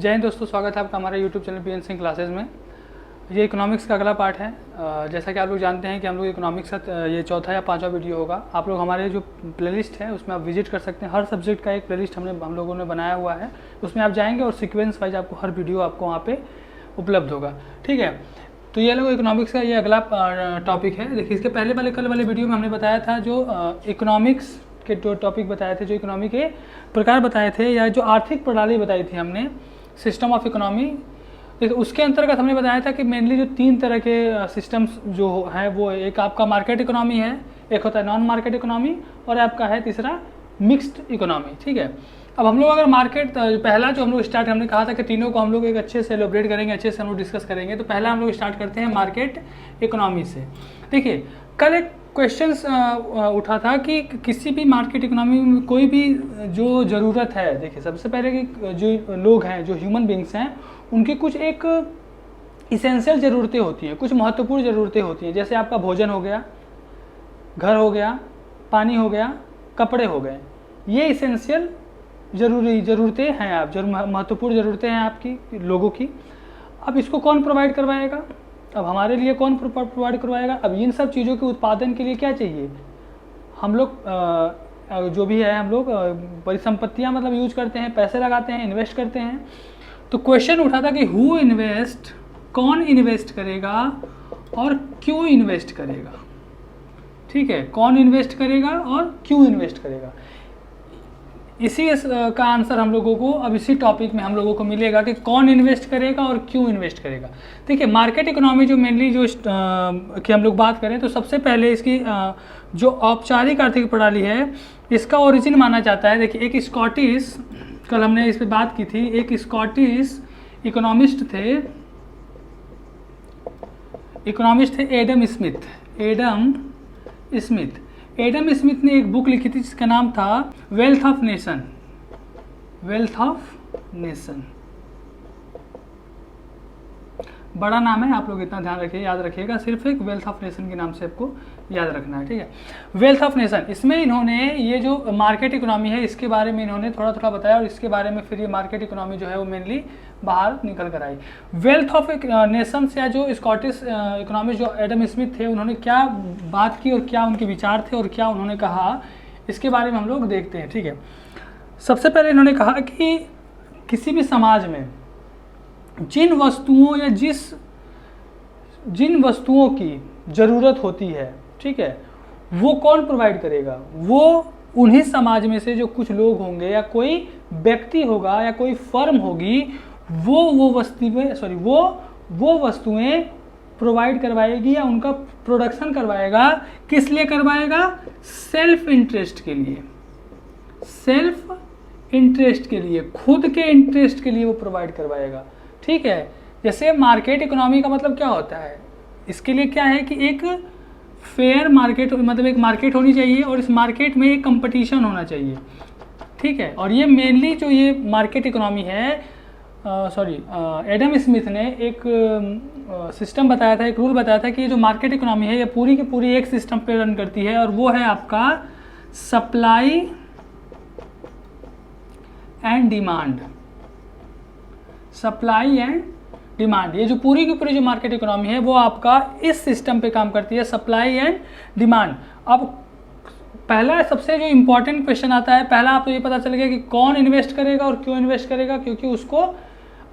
जय हिंद दोस्तों, स्वागत है आपका हमारे YouTube channel PN Singh classes में। ये इकोनॉमिक्स का अगला पार्ट है। जैसा कि आप लोग जानते हैं कि हम लोग इकोनॉमिक्स का ये चौथा या पांचवा वीडियो होगा। आप लोग हमारे जो प्लेलिस्ट है उसमें आप विजिट कर सकते हैं। हर सब्जेक्ट का एक प्लेलिस्ट हम लोगों ने बनाया हुआ है, उसमें आप जाएंगे और सीक्वेंस वाइज आपको हर वीडियो आपको वहाँ पे उपलब्ध होगा। ठीक है, तो ये लोग इकोनॉमिक्स का ये अगला टॉपिक है। देखिए, इसके पहले वाले कल वाले वीडियो में हमने बताया था जो इकोनॉमिक्स के जो टॉपिक बताए थे, जो इकोनॉमी के प्रकार बताए थे या जो आर्थिक प्रणाली बताई थी हमने, सिस्टम ऑफ इकोनॉमी। देखिए, उसके अंतर्गत हमने बताया था कि मेनली जो तीन तरह के सिस्टम्स जो हैं वो एक आपका मार्केट इकोनॉमी है, एक होता है नॉन मार्केट इकोनॉमी और आपका है तीसरा मिक्स्ड इकोनॉमी। ठीक है, अब हम लोग अगर मार्केट पहला जो हम लोग स्टार्ट हमने कहा था कि तीनों को हम लोग एक अच्छे से एलोबरेट करेंगे, अच्छे से हम लोग डिस्कस करेंगे। तो पहला हम लोग स्टार्ट करते हैं मार्केट इकोनॉमी से। देखिए, कल एक क्वेश्चंस उठा था कि किसी भी मार्केट इकोनॉमी में कोई भी जो ज़रूरत है, देखिए सबसे पहले कि जो लोग हैं, जो ह्यूमन बींग्स हैं, उनकी कुछ एक इसेंशियल ज़रूरतें होती हैं, कुछ महत्वपूर्ण ज़रूरतें होती हैं। जैसे आपका भोजन हो गया, घर हो गया, पानी हो गया, कपड़े हो गए। ये इसेंशियल ज़रूरतें हैं, आप महत्वपूर्ण ज़रूरतें हैं आपकी लोगों की। अब इसको कौन प्रोवाइड करवाएगा? अब हमारे लिए कौन प्रोवाइड करवाएगा? अब इन सब चीज़ों के उत्पादन के लिए क्या चाहिए? हम लोग जो भी है, हम लोग परिसंपत्तियाँ मतलब यूज करते हैं, पैसे लगाते हैं, इन्वेस्ट करते हैं। तो क्वेश्चन उठा था कि हु इन्वेस्ट, कौन इन्वेस्ट करेगा और क्यों इन्वेस्ट करेगा। ठीक है, कौन इन्वेस्ट करेगा और क्यों इन्वेस्ट करेगा, इसी का आंसर हम लोगों को अब इसी टॉपिक में हम लोगों को मिलेगा कि कौन इन्वेस्ट करेगा और क्यों इन्वेस्ट करेगा। देखिए, मार्केट इकोनॉमी जो मेनली जो की हम लोग बात करें तो सबसे पहले इसकी जो औपचारिक आर्थिक प्रणाली है, इसका ओरिजिन माना जाता है। देखिए, एक स्कॉटिश, कल हमने इस पर बात की थी, एक स्कॉटिश इकोनॉमिस्ट थे एडम स्मिथ ने एक बुक लिखी थी जिसका नाम था वेल्थ ऑफ नेशन। बड़ा नाम है, आप लोग इतना ध्यान रखिए, याद रखिएगा, सिर्फ एक वेल्थ ऑफ नेशन के नाम से आपको याद रखना है। ठीक है, वेल्थ ऑफ नेशन, इसमें इन्होंने ये जो मार्केट इकोनॉमी है इसके बारे में इन्होंने थोड़ा थोड़ा बताया और इसके बारे में फिर ये मार्केट इकोनॉमी जो है वो मेनली बाहर निकल कर आई। वेल्थ ऑफ नेशन या जो स्कॉटिश इकोनॉमिस्ट जो एडम स्मिथ थे, उन्होंने क्या बात की और क्या उनके विचार थे और क्या उन्होंने कहा, इसके बारे में हम लोग देखते हैं। ठीक है, सबसे पहले इन्होंने कहा कि किसी भी समाज में जिन वस्तुओं या जिन वस्तुओं की ज़रूरत होती है, ठीक है, वो कौन प्रोवाइड करेगा? वो उन्हीं समाज में से जो कुछ लोग होंगे या कोई व्यक्ति होगा या कोई फर्म होगी, वो वस्तुएं प्रोवाइड करवाएगी या उनका प्रोडक्शन करवाएगा। किस लिए करवाएगा? सेल्फ इंटरेस्ट के लिए, खुद के इंटरेस्ट के लिए वो प्रोवाइड करवाएगा। ठीक है, जैसे मार्केट इकोनॉमी का मतलब क्या होता है, इसके लिए क्या है कि एक फेयर मार्केट, मतलब एक मार्केट होनी चाहिए और इस मार्केट में एक कंपटीशन होना चाहिए। ठीक है, और ये मेनली जो ये मार्केट इकोनॉमी है, एडम स्मिथ ने एक सिस्टम बताया था, एक रूल बताया था कि ये जो मार्केट इकोनॉमी है ये पूरी की पूरी एक सिस्टम पे रन करती है और वो है आपका सप्लाई एंड डिमांड। ये जो पूरी की पूरी जो मार्केट इकोनॉमी है वो आपका इस सिस्टम पे काम करती है, सप्लाई एंड डिमांड। अब पहला सबसे जो इम्पोर्टेंट क्वेश्चन आता है, पहला आपको ये पता चल गया कि कौन इन्वेस्ट करेगा और क्यों इन्वेस्ट करेगा। क्योंकि उसको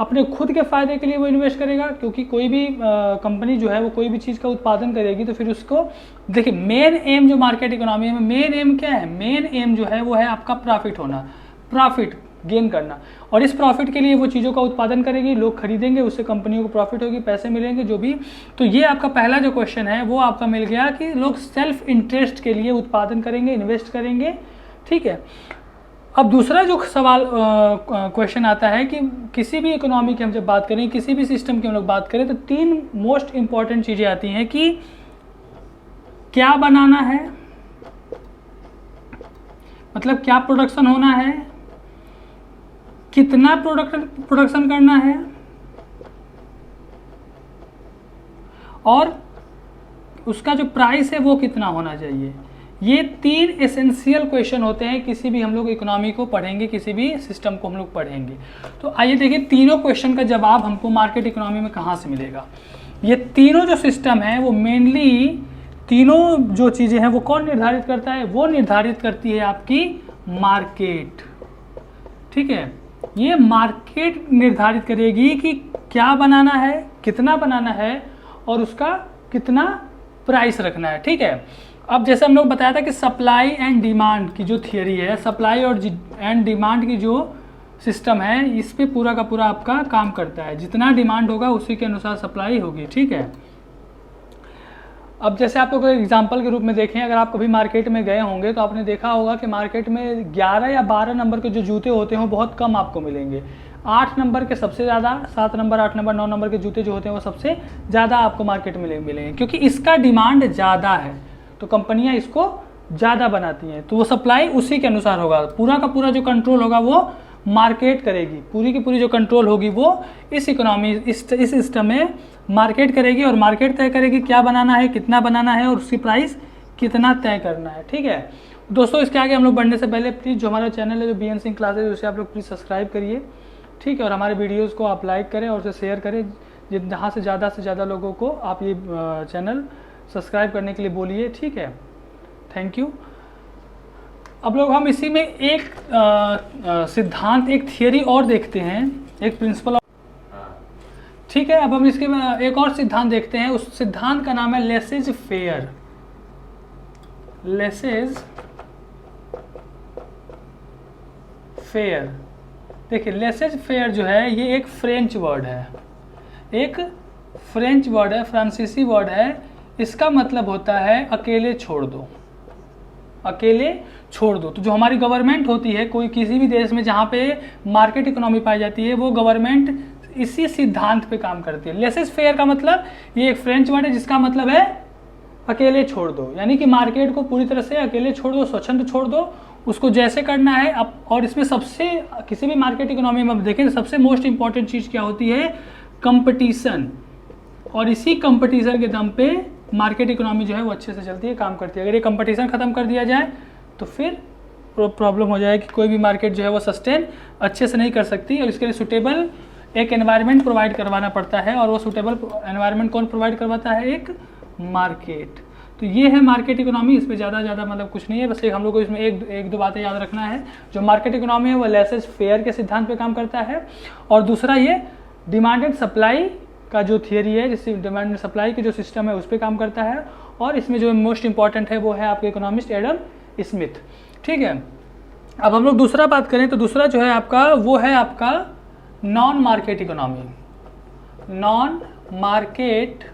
अपने खुद के फायदे के लिए वो इन्वेस्ट करेगा, क्योंकि कोई भी कंपनी जो है वो कोई भी चीज़ का उत्पादन करेगी तो फिर उसको, देखिए, मेन एम जो मार्केट इकोनॉमी में मेन एम क्या है? मेन एम जो है वो है आपका प्रॉफिट होना, प्रॉफिट गेन करना। और इस प्रॉफिट के लिए वो चीज़ों का उत्पादन करेगी, लोग खरीदेंगे, उससे कंपनियों को प्रॉफिट होगी, पैसे मिलेंगे जो भी। तो ये आपका पहला जो क्वेश्चन है वो आपका मिल गया कि लोग सेल्फ इंटरेस्ट के लिए उत्पादन करेंगे, इन्वेस्ट करेंगे। ठीक है, अब दूसरा जो सवाल क्वेश्चन आता है कि किसी भी इकोनॉमी की हम जब बात करें, किसी भी सिस्टम की हम लोग बात करें, तो तीन मोस्ट इंपॉर्टेंट चीज़ें आती हैं कि क्या बनाना है, मतलब क्या प्रोडक्शन होना है, कितना प्रोडक्शन करना है और उसका जो प्राइस है वो कितना होना चाहिए। ये 3 एसेंशियल क्वेश्चन होते हैं किसी भी हम लोग इकोनॉमी को पढ़ेंगे, किसी भी सिस्टम को हम लोग पढ़ेंगे। तो आइए देखिए तीनों क्वेश्चन का जवाब हमको मार्केट इकोनॉमी में कहाँ से मिलेगा। ये तीनों जो सिस्टम है वो मेनली तीनों जो चीज़ें हैं वो कौन निर्धारित करता है, वो निर्धारित करती है आपकी मार्केट। ठीक है, ये मार्केट निर्धारित करेगी कि क्या बनाना है, कितना बनाना है और उसका कितना प्राइस रखना है। ठीक है, अब जैसे हम लोग बताया था कि सप्लाई एंड डिमांड की जो थियरी है, सप्लाई और एंड डिमांड की जो सिस्टम है, इस पे पूरा का पूरा आपका काम करता है। जितना डिमांड होगा उसी के अनुसार सप्लाई होगी। ठीक है, अब जैसे आप लोग एग्जांपल के रूप में देखें, अगर आप कभी मार्केट में गए होंगे तो आपने देखा होगा कि मार्केट में 11 या 12 नंबर के जो जूते होते हैं वो बहुत कम आपको मिलेंगे। 8 नंबर के सबसे ज़्यादा, 7 नंबर, 8 नंबर, 9 नंबर के जूते जो होते हैं वो सबसे ज़्यादा आपको मार्केट में मिलेंगे, क्योंकि इसका डिमांड ज़्यादा है तो कंपनियां इसको ज़्यादा बनाती हैं। तो वो सप्लाई उसी के अनुसार होगा। पूरा का पूरा जो कंट्रोल होगा वो मार्केट करेगी, पूरी की पूरी जो कंट्रोल होगी वो इस इकोनॉमी, इस सिस्टम में मार्केट करेगी और मार्केट तय करेगी क्या बनाना है, कितना बनाना है और उसकी प्राइस कितना तय करना है। ठीक है दोस्तों, इसके आगे हम लोग बढ़ने से पहले प्लीज़ जो हमारा चैनल है जो BN सिंह क्लासेज, उसे आप लोग प्लीज़ सब्सक्राइब करिए। ठीक है, और हमारे वीडियोज़ को आप लाइक करें और उसे शेयर करें, जहाँ से ज़्यादा लोगों को आप ये चैनल सब्सक्राइब करने के लिए बोलिए। ठीक है, थैंक यू। अब लोग हम इसी में एक सिद्धांत, एक थियरी और देखते हैं, एक प्रिंसिपल। ठीक है, अब हम इसके एक और सिद्धांत देखते हैं। उस सिद्धांत का नाम है लेसेज फेयर। लेसेज फेयर, देखिए लेसेज फेयर जो है ये एक फ्रेंच वर्ड है, एक फ्रेंच वर्ड है, फ्रांसीसी वर्ड है। इसका मतलब होता है अकेले छोड़ दो, अकेले छोड़ दो। तो जो हमारी गवर्नमेंट होती है कोई किसी भी देश में जहाँ पे मार्केट इकोनॉमी पाई जाती है, वो गवर्नमेंट इसी सिद्धांत पे काम करती है। लेसेज फेयर का मतलब ये एक फ्रेंच वर्ड है जिसका मतलब है अकेले छोड़ दो, यानी कि मार्केट को पूरी तरह से अकेले छोड़ दो, स्वच्छंद छोड़ दो, उसको जैसे करना है। अब और इसमें सबसे, किसी भी मार्केट इकोनॉमी में देखें तो सबसे मोस्ट इंपॉर्टेंट चीज़ क्या होती है, कंपटीशन। और इसी कंपटीशन के दम पे मार्केट इकोनॉमी जो है वो अच्छे से चलती है, काम करती है। अगर ये कंपटीशन ख़त्म कर दिया जाए तो फिर प्रॉब्लम हो जाए कि कोई भी मार्केट जो है वो सस्टेन अच्छे से नहीं कर सकती, और इसके लिए सुटेबल एक एनवायरनमेंट प्रोवाइड करवाना पड़ता है। और वो सुटेबल एनवायरनमेंट कौन प्रोवाइड करवाता है, एक मार्केट। तो ये है मार्केट इकोनॉमी। इस पर ज़्यादा मतलब कुछ नहीं है, बस एक हम लोग को इसमें एक दो बातें याद रखना है। जो मार्केट इकोनॉमी है वो लेसेज फेयर के सिद्धांत पे काम करता है, और दूसरा ये डिमांड एंड सप्लाई का जो थियरी है, जिससे डिमांड एंड सप्लाई की जो सिस्टम है उस पर काम करता है। और इसमें जो मोस्ट इंपॉर्टेंट है वो है आपके इकोनॉमिस्ट एडम स्मिथ। ठीक है, अब हम लोग दूसरा बात करें तो दूसरा जो है आपका वो है आपका non market economy. Non market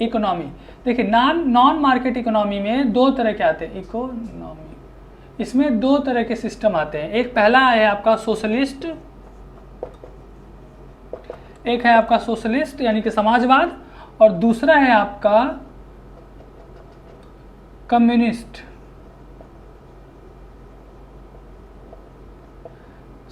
economy, देखिए नॉन मार्केट इकोनॉमी में दो तरह के आते हैं इकोनॉमी। इसमें दो तरह के सिस्टम आते हैं। एक पहला है आपका सोशलिस्ट, एक है आपका सोशलिस्ट यानी कि समाजवाद, और दूसरा है आपका कम्युनिस्ट,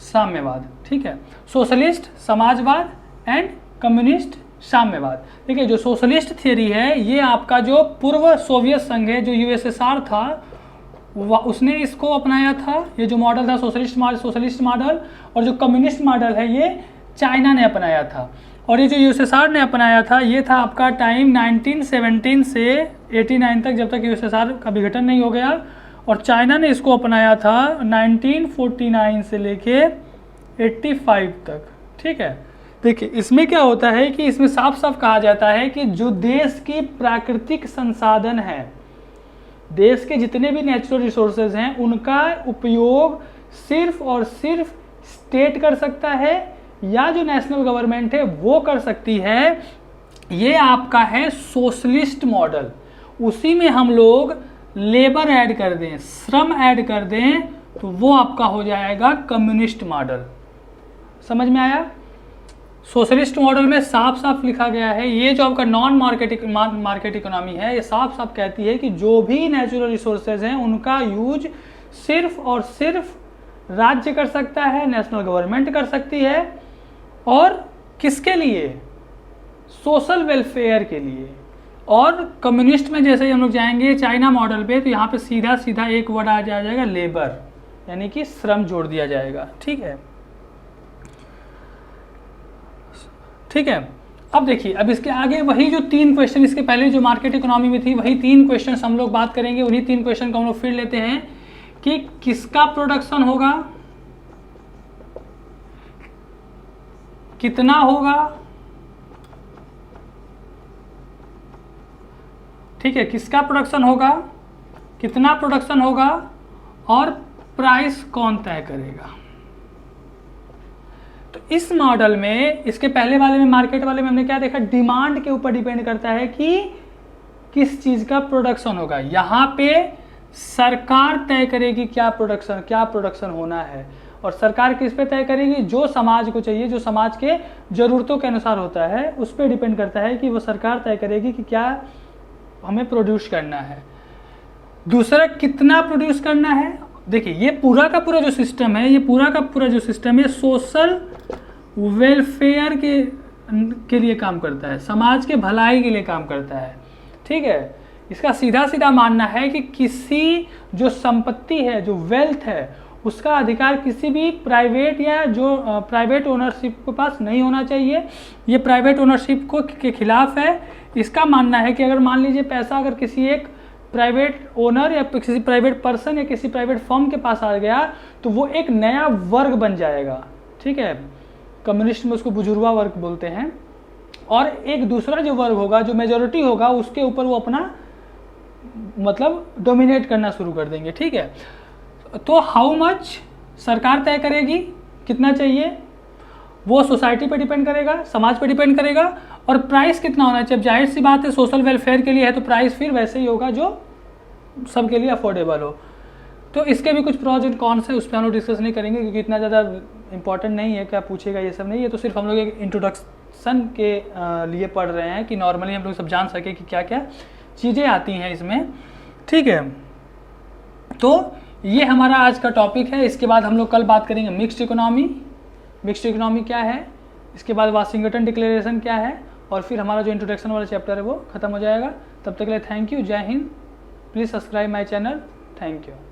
साम्यवाद। ठीक है, सोशलिस्ट, समाजवाद एंड कम्युनिस्ट, साम्यवाद। देखिए जो सोशलिस्ट थियरी है ये आपका जो पूर्व सोवियत संघ है, जो USSR था, उसने इसको अपनाया था। ये जो मॉडल था सोशलिस्ट मॉडल, और जो कम्युनिस्ट मॉडल है ये चाइना ने अपनाया था। और ये जो USSR ने अपनाया था ये था आपका टाइम 1917 से 89 तक, जब तक USSR का विघटन नहीं हो गया। और चाइना ने इसको अपनाया था 1949 से लेके 85 तक। ठीक है, देखिए इसमें क्या होता है कि इसमें साफ साफ कहा जाता है कि जो देश की प्राकृतिक संसाधन है, देश के जितने भी नेचुरल रिसोर्सेज हैं, उनका उपयोग सिर्फ और सिर्फ स्टेट कर सकता है या जो नेशनल गवर्नमेंट है वो कर सकती है। ये आपका है सोशलिस्ट मॉडल। उसी में हम लोग लेबर ऐड कर दें, श्रम ऐड कर दें, तो वो आपका हो जाएगा कम्युनिस्ट मॉडल। समझ में आया? सोशलिस्ट मॉडल में साफ साफ लिखा गया है, ये जो आपका नॉन मार्केट इकोनॉमी है ये साफ साफ कहती है कि जो भी नेचुरल रिसोर्सेज हैं उनका यूज सिर्फ और सिर्फ राज्य कर सकता है, नेशनल गवर्नमेंट कर सकती है। और किसके लिए? सोशल वेलफेयर के लिए। और कम्युनिस्ट में जैसे ही हम लोग जाएंगे चाइना मॉडल पे, तो यहाँ पे सीधा सीधा एक वर्ड आ जाएगा लेबर, यानी कि श्रम जोड़ दिया जाएगा। ठीक है, ठीक है। अब देखिए, अब इसके आगे वही जो 3 क्वेश्चन इसके पहले जो मार्केट इकोनॉमी में थी, वही 3 क्वेश्चन हम लोग बात करेंगे। उन्हीं 3 क्वेश्चन को हम लोग फिर लेते हैं कि किसका प्रोडक्शन होगा, कितना होगा, ठीक है, किसका प्रोडक्शन होगा, कितना प्रोडक्शन होगा और प्राइस कौन तय करेगा। तो इस मॉडल में, इसके पहले वाले में, मार्केट वाले में हमने क्या देखा, डिमांड के ऊपर डिपेंड करता है कि किस चीज का प्रोडक्शन होगा। यहाँ पे सरकार तय करेगी क्या प्रोडक्शन होना है, और सरकार किस पे तय करेगी, जो समाज को चाहिए, जो समाज के जरूरतों के अनुसार होता है, उस पर डिपेंड करता है कि वो सरकार तय करेगी कि क्या हमें प्रोड्यूस करना है। दूसरा, कितना प्रोड्यूस करना है। देखिए, ये पूरा का पूरा जो सिस्टम है, ये पूरा का पूरा जो सिस्टम है सोशल वेलफेयर के लिए काम करता है, समाज के भलाई के लिए काम करता है। ठीक है, इसका सीधा सीधा मानना है कि किसी जो संपत्ति है, जो वेल्थ है, उसका अधिकार किसी भी प्राइवेट या जो प्राइवेट ओनरशिप के पास नहीं होना चाहिए। ये प्राइवेट ओनरशिप को के खिलाफ है। इसका मानना है कि अगर मान लीजिए पैसा अगर किसी एक प्राइवेट ओनर या किसी प्राइवेट पर्सन या किसी प्राइवेट फर्म के पास आ गया, तो वो एक नया वर्ग बन जाएगा। ठीक है, कम्युनिस्ट में उसको बुजुर्गा वर्ग बोलते हैं। और एक दूसरा जो वर्ग होगा, जो मेजॉरिटी होगा, उसके ऊपर वो अपना मतलब डोमिनेट करना शुरू कर देंगे। ठीक है, तो हाउ मच सरकार तय करेगी, कितना चाहिए, वो सोसाइटी पे डिपेंड करेगा, समाज पे डिपेंड करेगा। और प्राइस कितना होना चाहिए, अब जाहिर सी बात है सोशल वेलफेयर के लिए है, तो प्राइस फिर वैसे ही होगा जो सबके लिए अफोर्डेबल हो। तो इसके भी कुछ प्रॉज एंड कॉन्स है, उस पर हम लोग डिस्कस नहीं करेंगे क्योंकि इतना ज़्यादा इंपॉर्टेंट नहीं है, क्या पूछेगा ये सब नहीं है। तो सिर्फ हम लोग एक इंट्रोडक्शन के लिए पढ़ रहे हैं कि नॉर्मली हम लोग सब जान सके कि क्या क्या चीज़ें आती हैं इसमें। ठीक है, तो ये हमारा आज का टॉपिक है। इसके बाद हम लोग कल बात करेंगे मिक्स्ड इकोनॉमी। मिक्स्ड इकोनॉमी क्या है, इसके बाद वाशिंगटन डिक्लेरेशन क्या है, और फिर हमारा जो इंट्रोडक्शन वाला चैप्टर है वो खत्म हो जाएगा। तब तक के लिए थैंक यू, जय Hind. Please subscribe my channel. Thank you.